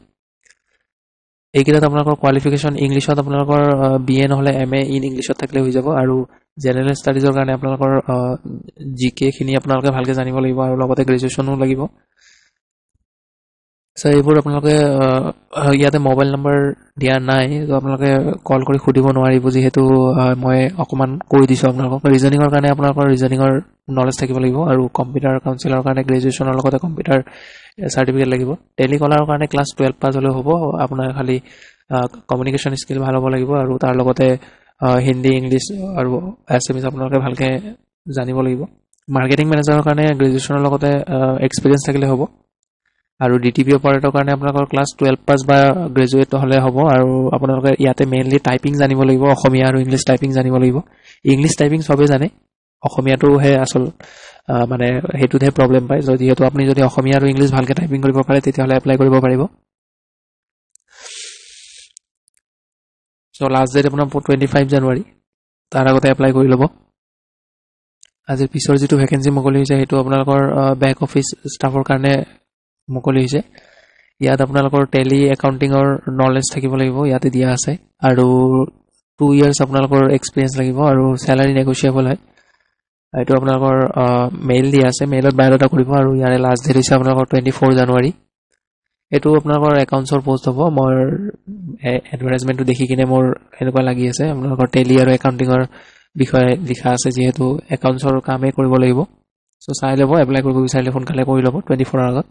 এইকিটাত আপোনালোকৰ কোৱালিফিকেশন ইংলিছত আপোনালোকৰ BA নহলে MA ইন ইংলিছত থাকিলে হৈ যাব আৰু জেনাৰেল ষ্টাডিজৰ কাৰণে আপোনালোকৰ GK খিনি আপোনালোকে ভালকে জানিব লাগিব আৰু লগতে গ্ৰেজুৱেচনো লাগিব সো এইবোৰ আপোনালোকে ইয়াতে মোবাইল নম্বৰ দিয়া নাই তো আপোনালোকে কল কৰি খুদিব নোৱাৰিব যেহেতু মই অকমান কৈ দিছো আপোনালোকক ৰিজনিংৰ কাৰণে আপোনালোকৰ ৰিজনিংৰ নলেজ থাকিব লাগিব আৰু কম্পিউটাৰ কাউন্সিলৰ কাৰণে গ্ৰেজুৱেচনৰ লগতে কম্পিউটাৰ সাৰ্টিফিকেট লাগিব টেলিকলাৰৰ কাৰণে ক্লাস 12 পাস হলে হ'ব আপোনাৰ খালি কমিউনিকেশন স্কিল ভাল হ'ব লাগিব আৰু তাৰ লগতে হিন্দী ইংলিশ আৰু এছএমএছ আপোনালোকে ভালকে জানিব লাগিব মাৰ্কেটিং মেনেজাৰৰ কাৰণে গ্ৰেজুৱেচনৰ লগতে এক্সপেৰিয়েন্স থাকিলে হ'ব আৰু DTP অপাৰেটৰৰ কাৰণে আপোনালোকৰ ক্লাস 12 পাস বা গ্ৰেজুৱেট হলে হ'ব আৰু আপোনালোকে ইয়াতে মেইনলি টাইপিং জানিব লাগিব অসমীয়া আৰু ইংলিশ টাইপিং জানিব লাগিব ইংলিশ টাইপিং সবে জানে অসমীয়াটো হে আসল মানে হেতুতে প্ৰবলেম পায় যদি হেতু আপুনি যদি অসমীয়া আৰু ইংলিশ ভালকে টাইপিং কৰিব পাৰে তেতিয়া হলে এপ্লাই কৰিব পাৰিব সো লাষ্ট ডেট আপোনাৰ 25 জানুৱাৰী তাৰ আগতে এপ্লাই কৰি লব আজিৰ পিছৰ যেটো ভ্যাকেন্সি মুকলি হৈছে হেতু আপোনালোকৰ বেক অফিস ষ্টাফৰ কাৰণে মুকলি হৈছে ইয়াত আপোনালোকৰ টেলি একাউন্টিংৰ নলেজ থাকিব লাগিব ইয়াতে দিয়া আছে আৰু 2 ইয়াৰ্স আপোনালোকৰ এক্সপেৰিয়েন্স লাগিব আৰু স্যালাৰি নেগোশিয়েবল হয় এইটো আপোনালোকৰ মেইল দিয়া আছে মেইলত বায়োডাটা কৰিব আৰু ইয়াৰে লাষ্ট ডেট হৈছে আপোনালোকৰ 24 জানুৱাৰী এটো আপোনালোকৰ একাউন্টছৰ পোষ্ট হ'ব মোৰ এডভাৰটাইজমেন্টটো দেখি কিনে মোৰ এনেকুৱা লাগি আছে আপোনালোকৰ টেলি আৰু একাউন্টিংৰ বিষয়ে লিখা আছে যেহেতু একাউন্টছৰ কামে কৰিব লাগিব সো চাই লব এপ্লাই কৰিব বিচাৰিলে সোনকালে কৰি লব 24 ৰ আগত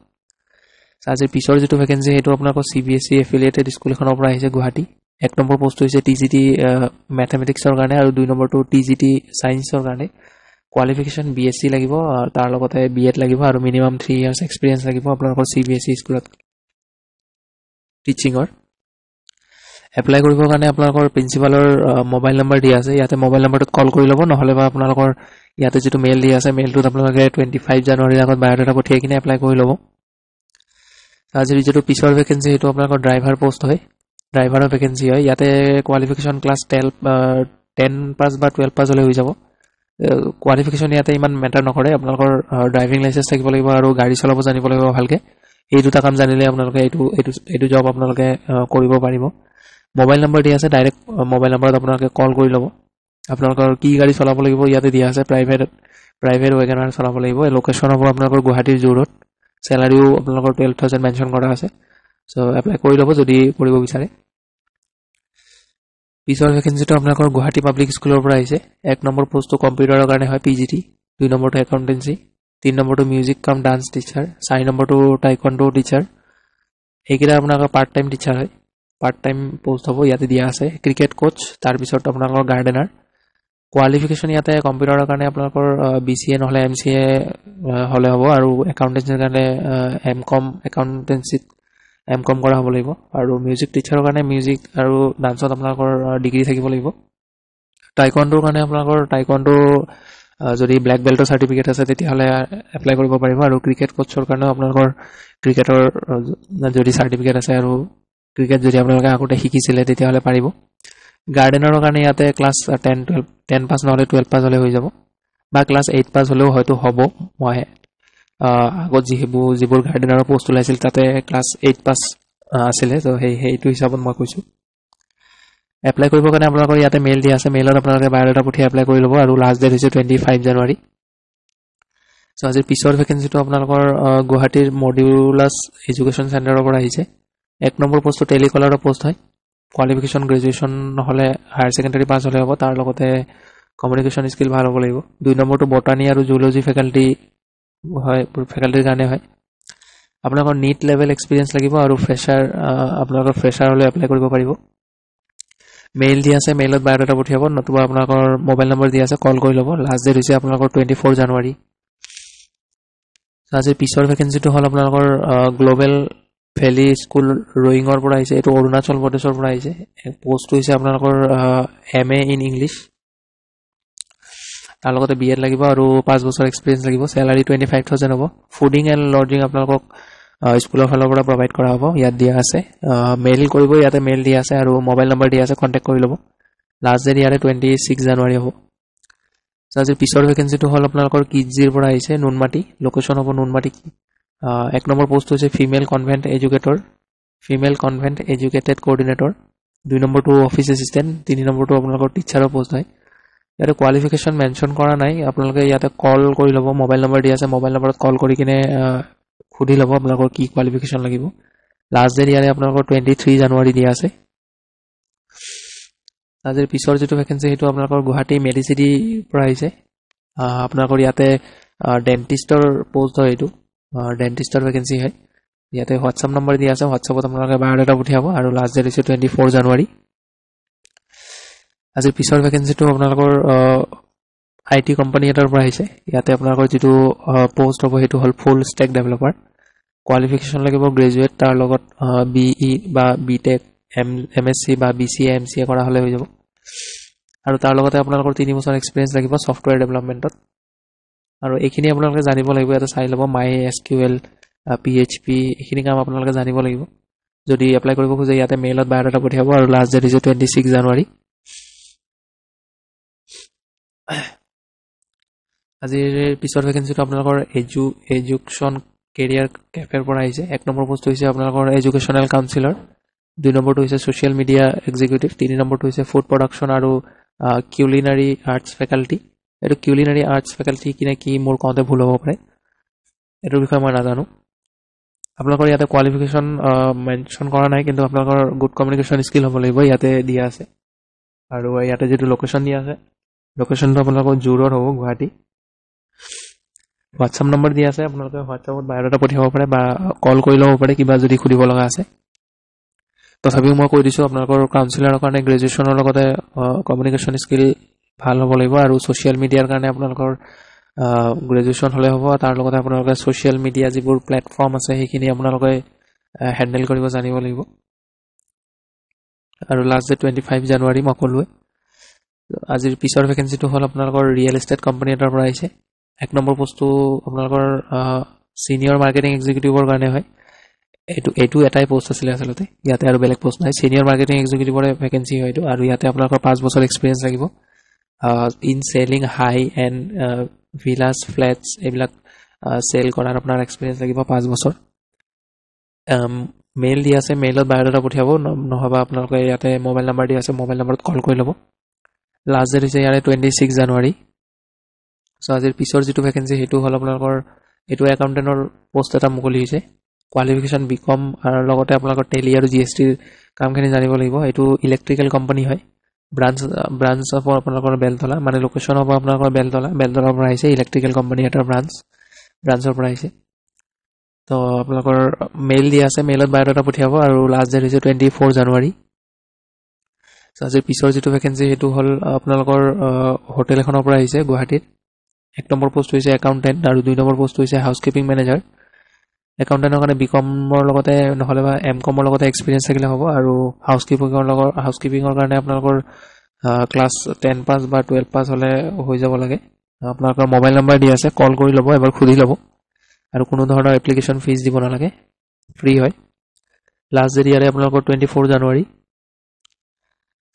আজিৰ পিছৰ যেটো ভ্যাকেন্সি হেতু আপোনালোকৰ CBSE এফিলিয়েটেড স্কুলখনৰ পৰা আহিছে গুৱাহাটী এক নম্বৰ পোষ্ট হৈছে TGT ম্যাথমেটিক্সৰ কাৰণে আৰু 2 নম্বৰটো TGT সায়েন্সৰ কাৰণে কোৱালিফিকেশন BSc লাগিব তাৰ লগতে B.Ed লাগিব আৰু মিনিমাম 3 ইয়াৰ্স এক্সপেৰিয়েন্স লাগিব আপোনালোকৰ CBSE স্কুলত টিচিংৰ এপ্লাই কৰিবৰ কাৰণে আপোনালোকৰ প্ৰিন্সিপালৰ মোবাইল নম্বৰ দিয়া আছে ইয়াতে মোবাইল নম্বৰটোত কল কৰি লব নহলে বা আপোনালোকৰ ইয়াতে যেটো মেইল দিয়া আছে মেইলটোত আপোনালোকে 25 জানুৱাৰীৰ আগত বায়োডাটা পঠিয়াই কিনে এপ্লাই কৰি লব আজিৰ যেটো পিছৰ ভ্যাকেন্সি হেতু আপোনালোকৰ ড্ৰাইভাৰ পোষ্ট হয় ড্ৰাইভাৰৰ ভ্যাকেন্সি হয় ইয়াতে কোৱালিফিকেশন ক্লাস 10 পাস বা 12 পাস হলে হৈ যাব কোৱালিফিকেশন ইয়াতে ইমান মেটাৰ নকৰে আপোনালোকৰ ড্ৰাইভিং লাইসেন্স থাকিব লাগিব আৰু গাড়ী চলাব জানিব লাগিব ভালকে এই দুটা কাম জানিলে আপোনালোকে এইটো জব আপোনালোকে কৰিব পাৰিব মোবাইল নম্বৰ দিয়া আছে ডাইৰেক্ট মোবাইল নম্বৰত আপোনালোকে কল কৰি লব আপোনালোকৰ কি গাড়ী চলাব লাগিব ইয়াতে দিয়া আছে প্ৰাইভেট ওয়াগনাৰ চলাব লাগিব লোকেশন হ'ব আপোনালোকৰ গুৱাহাটীৰ জোৰত স্যালাৰিও আপোনালোকৰ 12000 মেনশন কৰা আছে সো এপ্লাই কৰি লব যদি কৰিব বিচাৰে পিছৰ ভ্যাকেন্সিটো আপোনালোকৰ গুৱাহাটী পাব্লিক স্কুলৰ পৰা আহিছে এক নম্বৰ পোষ্টটো কম্পিউটাৰৰ কাৰণে হয় PGT 2 নম্বৰটো একাউন্টেন্সি 3 নম্বৰটো মিউজিক কাম ডান্স টিচাৰ 4 নম্বৰটো টাইকোৱান্ডো টিচাৰ এইকিটা আপোনালোকৰ পাৰ্ট টাইম টিচাৰ হয় পাৰ্ট টাইম পোষ্ট হ'ব ইয়াতে দিয়া আছে ক্ৰিকেট কোচ তাৰ পিছত আপোনালোকৰ গাৰ্ডেনাৰ কোৱালিফিকেশন ইয়াতে কম্পিউটাৰৰ কাৰণে আপোনালোকৰ BCA নহলে MCA হলে হ'ব আৰু একাউন্টেন্সিৰ কাৰণে MCom একাউন্টেন্সিত MCom কৰা হ'ব লাগিব আৰু মিউজিক টিচাৰৰ কাৰণে মিউজিক আৰু ডান্সত আপোনালোকৰ ডিগ্ৰী থাকিব লাগিব টাইকোৱান্ডোৰ কাৰণে আপোনালোকৰ টাইকোৱান্ডো যদি ব্ল্যাক বেল্টৰ সাৰ্টিফিকেট আছে তেতিয়া হলে এপ্লাই কৰিব পাৰিব আৰু ক্ৰিকেট কোচৰ কাৰণে আপোনালোকৰ ক্ৰিকেটৰ যদি সাৰ্টিফিকেট আছে আৰু ক্ৰিকেট যদি আপোনালোকে আগতে শিকিছিলে তেতিয়া হলে পাৰিব গাৰ্ডেনাৰৰ কাৰণে ইয়াতে ক্লাস 10 পাস নহলে 12 পাস হলে হৈ যাব বা ক্লাস 8 পাস হলেও হয়তো হ'ব মই আগত যিবোৰ গাৰ্ডেনাৰৰ পোষ্ট ওলাইছিল তাতে ক্লাস 8 পাস আছিল তো হেইটো হিচাপত মই কৈছো এপ্লাই কৰিবৰ কাৰণে আপোনালোকৰ ইয়াতে মেইল দিয়া আছে মেইলত আপোনালোকে বায়োডাটা পঠিয়াই এপ্লাই কৰি লব আৰু লাষ্ট ডেট হৈছে 25 জানুৱাৰী সো আজিৰ পিছৰ ভেকেন্সিটো আপোনালোকৰ গুৱাহাটীৰ মডিউলাছ এডুকেশ্যন চেণ্টাৰৰ পৰা আহিছে 1 নম্বৰ পোষ্টটো টেলিকলাৰৰ পোষ্ট হয় কোৱালিফিকেশ্যন গ্ৰেজুৱেশ্যন নহলে হায়াৰ সেকেন্ডাৰী পাছ হলে হ'ব তাৰ লগতে কমিউনিকেশ্যন স্কিল ভাল হ'ব লাগিব 2 নম্বৰটো বটানী আৰু জুলজি ফেকাল্টি হয় ফেকাল্টিৰ কাৰণে হয় আপোনালোকৰ নীট লেভেল এক্সপেৰিয়েন্স লাগিব আৰু ফ্ৰেছাৰ আপোনালোকৰ ফ্ৰেছাৰ হলে এপ্লাই কৰিব পাৰিব মেইল দিয়া আছে মেইলত বায়োডাটা পঠিয়াব নতুবা আপোনালোকৰ মোবাইল নম্বৰ দিয়া আছে কল কৰি ল'ব লাষ্ট ডেট হৈছে আপোনালোকৰ 24 জানুৱাৰী আজিৰ পিছৰ ভেকেন্সিটো হল আপোনালোকৰ গ্লোবেল ভেলি স্কুল ৰয়িঙৰ পৰা আহিছে এটো অৰুণাচল প্ৰদেশৰ পৰা আহিছে পোষ্টটো হৈছে আপোনালোকৰ এমএ ইন ইংলিশ তাৰ লগতে বিএড লাগিব আৰু 5 বছৰ এক্সপেৰিয়েন্স লাগিব স্যালাৰি 25000 হ'ব ফুডিং এণ্ড লজিং আপোনালোকক স্কুলৰ ফালৰ পৰা প্ৰভাইড কৰা হ'ব ইয়াত দিয়া আছে মেইল কৰিব ইয়াতে মেইল দিয়া আছে আৰু মোবাইল নম্বৰ দিয়া আছে কন্টাক্ট কৰি ল'ব লাষ্ট ডেট ইয়াৰে 26 জানুৱাৰী হ'ব আজিৰ পিছৰ ভেকেন্সিটো হল আপোনালোকৰ কিডজিৰ পৰা আহিছে নুনমাটি লোকেশন হ'ব নুনমাটি 1 নম্বৰ পোষ্ট হৈছে ফিমেল কনভেন্ট এডুকেটেড কোঅৰ্ডিনেটৰ 2 নম্বৰটো অফিস এসিস্টেন্ট 3 নম্বৰটো আপোনালোকৰ টিচাৰৰ পোষ্ট হয় ইয়াতে কোৱালিফিকেশ্যন মেনশন কৰা নাই আপোনালোকে ইয়াতে কল কৰি ল'ব মোবাইল নম্বৰ দিয়া আছে মোবাইল নম্বৰত কল কৰি কিনে খুদি ল'ব আপোনালোকৰ কি কোৱালিফিকেশ্যন লাগিব লাষ্ট ডেট ইয়াৰে আপোনালোকৰ 23 জানুৱাৰী দিয়া আছে আজিৰ পিছৰ যেটো ভেকেন্সি হেতু আপোনালোকৰ গুৱাহাটী মেডিচিটি পৰা আহিছে আপোনালোকৰ ইয়াতে ডেন্টিষ্টৰ পোষ্ট হয় এটো ডেন্টিষ্টৰ ভেকেন্সি হয় ইয়াতে হোৱাটছআপ নম্বৰ দিয়া আছে হোৱাটছআপত আপোনালোকে বায়োডাটা পঠিয়াব আৰু লাষ্ট ডেট হৈছে 24 জানুৱাৰী আজিৰ পিছৰ ভেকেন্সিটো আপোনালোকৰ আইটি কোম্পানী এটাৰ পৰা আহিছে ইয়াতে আপোনালোকৰ যেটো পোষ্ট হ'ব হেতু হল ফুল স্ট্যাক ডেভেলপাৰ কোৱালিফিকেশ্যন লাগিব গ্ৰেজুৱেট তাৰ লগত বিই বা বিটেক এমএসসি বা বিসিএ এমসিএ কৰা হলে হৈ যাব আৰু তাৰ লগতে আপোনালোকৰ 3 বছৰ এক্সপেৰিয়েন্স লাগিব সফটওয়্যাৰ ডেভেলপমেন্টত আৰু এইখিনি আপোনালোকে জানিব লাগিব এটা চাই ল'ব MySQL PHP এইখিনি কাম আপোনালোকে জানিব লাগিব যদি এপ্লাই কৰিব খোজে ইয়াতে মেইলত বায়োডাটা পঠিয়াব আৰু লাষ্ট ডেট হৈছে 26 জানুৱাৰী আজিৰ পিছৰ ভেকেন্সিটো আপোনালোকৰ এডুকেশ্যন কেৰিয়াৰ কেফেৰ পৰা আহিছে 1 নম্বৰ পোষ্ট হৈছে আপোনালোকৰ এডুকেশ্যনাল কাউন্সিলৰ 2 নম্বৰটো হৈছে সোশ্যাল মিডিয়া এক্সিকিউটিভ 3 নম্বৰটো হৈছে ফুড প্ৰডাকশন আৰু কিউলিনাৰী আৰ্টছ ফেকাল্টি এটো কিউলিনাৰী আৰ্টছ ফেকাল্টি কিনে কি মোৰ কওঁতে ভুল হ'ব পাৰে এটোৰ বিষয়ে মই নাজানো আপোনালোকৰ ইয়াতে কোৱালিফিকেশ্যন মেনশন কৰা নাই কিন্তু আপোনালোকৰ গুড কমিউনিকেশ্যন স্কিল হ'ব লাগিব ইয়াতে দিয়া আছে আৰু ইয়াতে যেটো লোকেশন দিয়া আছে লোকেশনটো আপোনালোকৰ জুৰৰ হ'ব গুৱাহাটী হোৱাটছআপ নম্বৰ দিয়া আছে আপোনালোকে হোৱাটছআপত বায়োডাটা পঠিয়াব পাৰে বা কল কৰি ল'ব পাৰে কিবা যদি খুদিব লগা আছে তথাপিও মই কৈ দিছো আপোনালোকৰ কাউন্সিলৰৰ কাৰণে গ্ৰেজুৱেচনৰ লগতে কমিউনিকেশ্যন স্কিল ভাল হ'ব লাগিব আৰু সোশ্যাল মিডিয়াৰ কাৰণে আপোনালোকৰ গ্ৰেজুৱেচন হলে হ'ব তাৰ লগতে আপোনালোকে সোশ্যাল মিডিয়া যিবোৰ প্ল্যাটফৰ্ম আছে সেইখিনি আপোনালোকে হ্যান্ডেল কৰিব জানিব লাগিব আৰু লাষ্ট ডেট 25 জানুৱাৰী মই ক'লোৱে আজিৰ পিছৰ ভেকেন্সিটো হল আপোনালোকৰ ৰিয়েল এষ্টেট কোম্পানী এটাৰ পৰা আহিছে 1 নম্বৰ পোষ্টটো আপোনালোকৰ সিনিয়ৰ মাৰ্কেটিং এক্সিকিউটিভৰ কাৰণে হয় এটো এটাই পোষ্ট আছিল আসলতে ইয়াতে আৰু বেলেগ পোষ্ট নাই সিনিয়ৰ মাৰ্কেটিং এক্সিকিউটিভৰ ভেকেন্সি হয় এটো আৰু ইয়াতে আপোনালোকৰ 5 বছৰ এক্সপেৰিয়েন্স লাগিব in selling high end villas flats এবিলাক সেল কৰাৰ আপোনাৰ এক্সপেৰিয়েন্স লাগিব 5 বছৰ মেইল দিয়া আছে মেইলত বায়োডাটা পঠিয়াব নহবা আপোনালোকে ইয়াতে মোবাইল নম্বৰ দিয়া আছে মোবাইল নম্বৰত কল কৰি ল'ব লাষ্ট ডেট হৈছে ইয়াৰে 26 জানুৱাৰী সো আজিৰ পিছৰ যেটো ভেকেন্সি হেতু হল আপোনালোকৰ এটো একাউন্টেন্টৰ পোষ্ট এটা মুকলি হৈছে কোৱালিফিকেশ্যন বিকম আৰু লগতে আপোনালোকৰ টেলি আৰু জিএসটি কামখিনি জানিব লাগিব এটো ইলেক্ট্ৰিক্যাল কোম্পানী হয় ব্ৰাঞ্চ অফ আপোনালোকৰ বেলতলা মানে লোকেশন হ'ব আপোনালোকৰ বেলতলাৰ পৰা আহিছে ইলেক্ট্ৰিক্যাল কোম্পানী এটাৰ ব্ৰাঞ্চৰ পৰা আহিছে তো আপোনালোকৰ মেইল দিয়া আছে মেইলত বায়োডাটা পঠিয়াব আৰু লাষ্ট ডেট হৈছে 24 জানুৱাৰী আজিৰ পিছৰ যেটো ভেকেন্সি হেতু হল আপোনালোকৰ হোটেল এখনৰ পৰা আহিছে গুৱাহাটীত 1 নম্বৰ পোষ্ট হৈছে একাউন্টেন্ট আৰু 2 নম্বৰ পোষ্ট হৈছে হাউসকিপিং মেনেজাৰ একাউন্টেন্টৰ কাৰণে বিকমৰ লগতে নহলে বা এমকমৰ লগতে এক্সপেৰিয়েন্স থাকিলে হ'ব আৰু হাউসকিপিংৰ কাৰণে আপোনালোকৰ ক্লাছ 10 পাস বা 12 পাস হলে হৈ যাব লাগে আপোনালোকৰ মোবাইল নম্বৰ দিয়া আছে কল কৰি ল'ব এবাৰ খুদি ল'ব আৰু কোনো ধৰণৰ এপ্লিকেশন ফিজ দিব নালাগে ফ্ৰী হয় লাষ্ট ডেট ইয়াৰে আপোনালোকৰ 24 জানুৱাৰী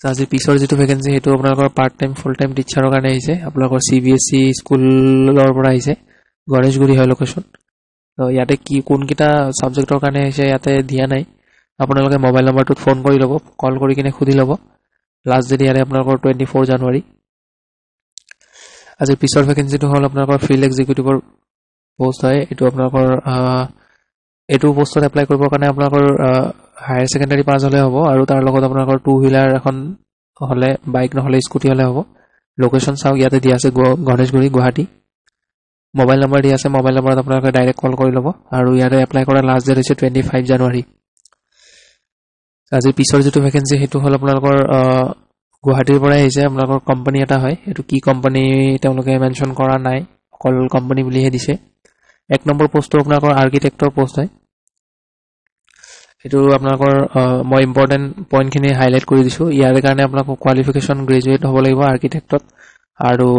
আজিৰ পিছৰ যেটো ভেকেন্সি হেতু আপোনালোকৰ পাৰ্ট টাইম ফুল টাইম টিচাৰৰ কাৰণে আহিছে আপোনালোকৰ CBSE স্কুলৰ পৰা আহিছে গণেশগুৰি হয় লোকেশন তো ইয়াতে কি কোন কিটা সাবজেক্টৰ কাৰণে আহিছে ইয়াতে দিয়া নাই আপোনালোকে মোবাইল নম্বৰটোত ফোন কৰি ল'ব কল কৰি কিনে খুদি ল'ব লাষ্ট ডেট ইয়াৰে আপোনালোকৰ 24 জানুৱাৰী আজিৰ পিছৰ ভেকেন্সিটো হল আপোনালোকৰ ফিল্ড এক্সিকিউটিভৰ পোষ্ট হয় এইটো আপোনালোকৰ এইটো পোষ্টত এপ্লাই কৰিবৰ কাৰণে আপোনালোকৰ হায়াৰ ছেকেণ্ডাৰী পাছ হ'লে হ'ব আৰু তাৰ লগত আপোনালোকৰ 2 হুইলাৰ এখন হ'লে বাইক নহ'লে স্কুটি হ'লে হ'ব লোকেশ্যন চাওক ইয়াতে দিয়া আছে গণেশগুৰি গুৱাহাটী মোবাইল নম্বৰ দিয়া আছে মোবাইল নম্বৰত আপোনালোকে ডাইৰেক্ট কল কৰি ল'ব আৰু ইয়াতে এপ্লাই কৰা লাষ্ট ডেট হৈছে 25 জানুৱাৰী আজি পিছৰ যেটো ভ্যাকেন্সি হেতু হল আপোনালোকৰ গুৱাহাটীৰ পৰা আহিছে আপোনালোকৰ কোম্পানী এটা হয় এটো কি কোম্পানী তেওঁলোকে মেনশন কৰা নাই অকল কোম্পানী বুলিহে দিছে 1 নম্বৰ পোষ্টটো আপোনালোকৰ আৰ্কিটেক্টৰ পোষ্ট হয় এটো আপোনালোকৰ মই ইম্পৰ্টেন্ট পইণ্ট খিনি হাইলাইট কৰি দিছো ইয়াৰ কাৰণে আপোনালোকৰ কোৱালিফিকেশন গ্ৰেজুৱেট হ'ব লাগিব আৰ্কিটেক্টত আৰু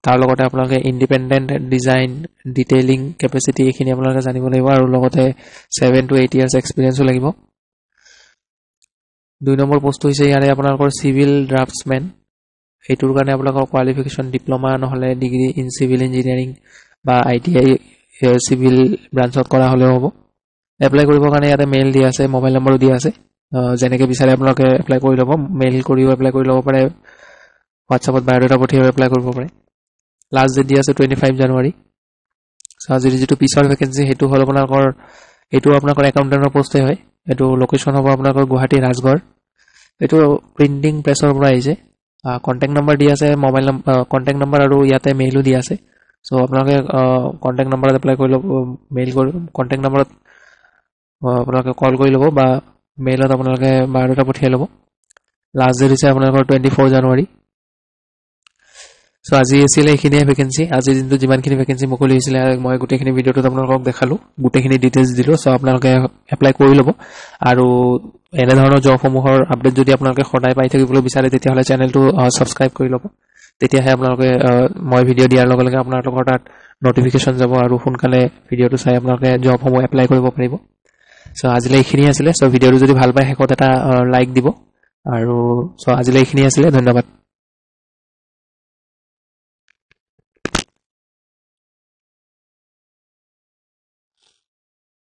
তাৰ লগতে আপোনালোকে ইন্ডিপেন্ডেন্ট ডিজাইন ডিটেইলিং কেপাসিটি এখিনি আপোনালোকে জানিব লাগিব আৰু লগতে 7 to 8 ইয়াৰ্স এক্সপেৰিয়েন্সও লাগিব 2 নম্বৰ পোষ্ট হৈছে ইয়াৰে আপোনালোকৰ সিভিল ড্ৰাফটসম্যান হেতুৰ কাৰণে আপোনালোকৰ কোৱালিফিকেশন ডিপ্লোমা নহলে ডিগ্ৰী ইন সিভিল ইঞ্জিনিয়াৰিং বা আইটিআই সিভিল ব্ৰাঞ্চত কৰা হলে হ'ব এপ্লাই কৰিবৰ কাৰণে ইয়াতে মেইল দিয়া আছে মোবাইল নম্বৰো দিয়া আছে যেনেকে বিচাৰে আপোনালোকে এপ্লাই কৰি ল'ব মেইল কৰিও এপ্লাই কৰি ল'ব পাৰে WhatsAppত বায়োডাটা পঠিয়াই এপ্লাই কৰিব পাৰে লাষ্ট ডেট দিয়া আছে 25 জানুৱাৰী আজি যেটো পিছৰ ভ্যাকেন্সি হেতু হল আপোনালোকৰ এটো আপোনালোকৰ একাউন্টেন্টৰ পোষ্টে হয় এটো লোকেশ্যন হ'ব আপোনালোকৰ গুৱাহাটী ৰাজগড় এটো প্ৰিন্টিং প্ৰেছৰ পৰা আহিছে কন্টাক্ট নম্বৰ দিয়া আছে মোবাইল কন্টাক্ট নম্বৰ আৰু ইয়াতে মেইলও দিয়া আছে সো আপোনালোকে কন্টাক্ট নম্বৰত এপ্লাই কৰি ল'ব মেইল কৰি কন্টাক্ট নম্বৰত আপোনালোকে কল কৰি ল'ব বা মেইলত আপোনালোকে বায়োডাটা পঠিয়াই ল'ব লাষ্ট ডেট হৈছে আপোনালোকৰ 24 জানুৱাৰী সো আজি আছিল এইখিনি ভ্যাকেন্সি আজি দিনটো যিমানখিনি ভ্যাকেন্সি মুকলি হৈছিল মই গোটেইখিনি ভিডিওটো আপোনালোকক দেখালো গোটেইখিনি ডিটেইলছ দিলো সো আপোনালোকে এপ্লাই কৰি ল'ব আৰু এনে ধৰণৰ জবসমূহৰ আপডেট যদি আপোনালোকে সদায় পাই থাকিবলৈ বিচাৰে তেতিয়া হলে চেনেলটো সাবস্ক্ৰাইব কৰি ল'ব তেতিয়াহে আপোনালোকে মই ভিডিও দিয়াৰ লগে লগে আপোনালোকৰ তাত নটিফিকেশন যাব আৰু সোনকালে ভিডিওটো চাই আপোনালোকে জবসমূহ এপ্লাই কৰিব পাৰিব সো আজিলৈ এইখিনি আছিল সো ভিডিওটো যদি ভাল পায় হেকত এটা লাইক দিব আৰু সো আজিলৈ এইখিনি আছিল ধন্যবাদ